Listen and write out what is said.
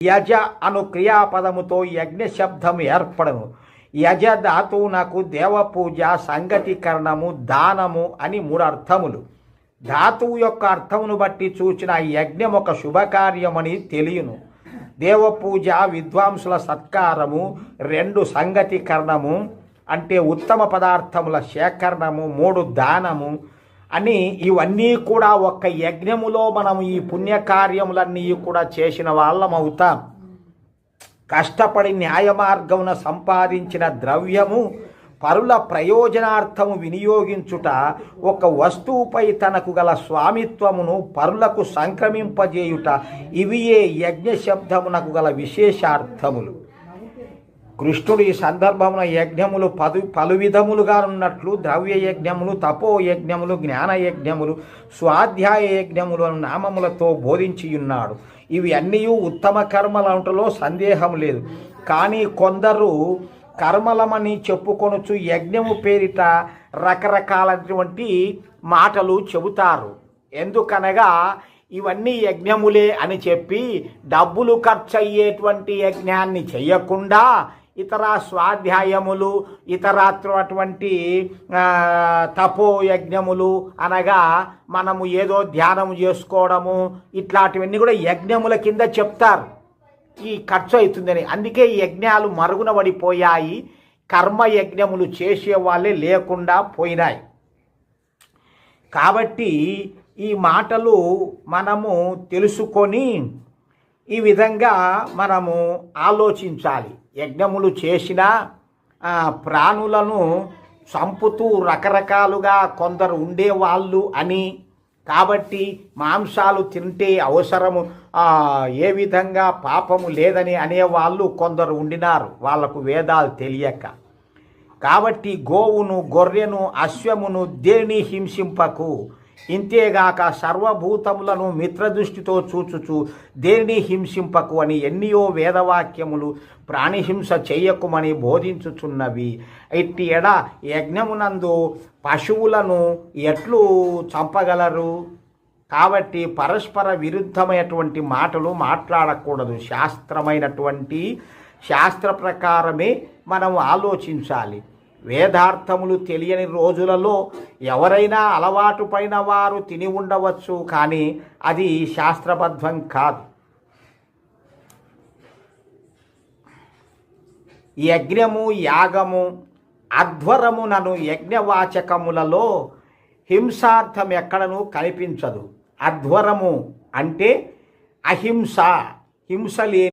యజ అను క్రియాపదముతో యజ్ఞ శబ్దం ఏర్పడను. యజ ధాతువునకు దేవపూజ, సంగతీకరణము, దానము అని 3 అర్థములు. ధాతువు యొక్క అర్థమును బట్టి చూచిన యజ్ఞం ఒక శుభకార్యమని తెలియను. దేవపూజ విద్వాంసుల సత్కారము, 2 సంగతీకరణము అంటే ఉత్తమ పదార్థముల సేకరణము, 3 దానము అని ఇవన్నీ కూడా ఒక్క యజ్ఞములో మనం ఈ పుణ్యకార్యములన్నీ కూడా చేసిన వాళ్ళం అవుతాం. కష్టపడి న్యాయమార్గమున సంపాదించిన ద్రవ్యము పరుల ప్రయోజనార్థము వినియోగించుట, ఒక వస్తువుపై తనకు గల స్వామిత్వమును పరులకు సంక్రమింపజేయుట, ఇవియే యజ్ఞ శబ్దమునకు గల విశేషార్థములు. కృష్ణుడు ఈ సందర్భమున యజ్ఞములు పలు విధములుగా ఉన్నట్లు ద్రవ్య యజ్ఞములు, తపో యజ్ఞములు, జ్ఞాన యజ్ఞములు, స్వాధ్యాయ యజ్ఞములు అను నామములతో బోధించియున్నాడు. ఇవి అన్నీ ఉత్తమ కర్మలంటలో సందేహం లేదు. కానీ కొందరు కర్మలమని చెప్పుకొనుచు యజ్ఞము పేరిట రకరకాలైనటువంటి మాటలు చెబుతారు. ఎందుకనగా ఇవన్నీ యజ్ఞములే అని చెప్పి డబ్బులు ఖర్చు అయ్యేటువంటి యజ్ఞాన్ని చెయ్యకుండా ఇతర స్వాధ్యాయములు, ఇతరటువంటి తపో యజ్ఞములు అనగా మనము ఏదో ధ్యానం చేసుకోవడము, ఇట్లాంటివన్నీ కూడా యజ్ఞముల కింద చెప్తారు. ఈ ఖర్చు అవుతుందని అందుకే ఈ యజ్ఞాలు మరుగున పడిపోయాయి. కర్మయజ్ఞములు చేసే వాళ్ళే లేకుండా పోయినాయి. కాబట్టి ఈ మాటలు మనము తెలుసుకొని ఈ విధంగా మనము ఆలోచించాలి. యజ్ఞములు చేసిన ప్రాణులను చంపుతూ రకరకాలుగా కొందరు ఉండేవాళ్ళు అని, కాబట్టి మాంసాలు తింటే అవసరము ఏ విధంగా పాపము లేదని అనేవాళ్ళు కొందరు ఉండినారు, వాళ్లకు వేదాలు తెలియక. కాబట్టి గోవును, గొర్రెను, అశ్వమును దేని హింసింపకు, ఇంతేగాక సర్వభూతములను మిత్రదృష్టితో చూచుచు దేనిని హింసింపకు అని ఎన్నియో వేదవాక్యములు ప్రాణిహింస చెయ్యకుమని బోధించుచున్నవి. ఇట్టి ఎడ యజ్ఞమునందు పశువులను ఎట్లు చంపగలరు? కాబట్టి పరస్పర విరుద్ధమైనటువంటి మాటలు మాట్లాడకూడదు. శాస్త్ర ప్రకారమే మనం ఆలోచించాలి. వేదార్థములు తెలియని రోజులలో ఎవరైనా అలవాటు పైన వారు తిని ఉండవచ్చు, కానీ అది శాస్త్రబద్ధం కాదు. యజ్ఞము, యాగము, అధ్వరమునను యజ్ఞవాచకములలో హింసార్థం ఎక్కడనూ కనిపించదు. అధ్వరము అంటే అహింస, హింస లేని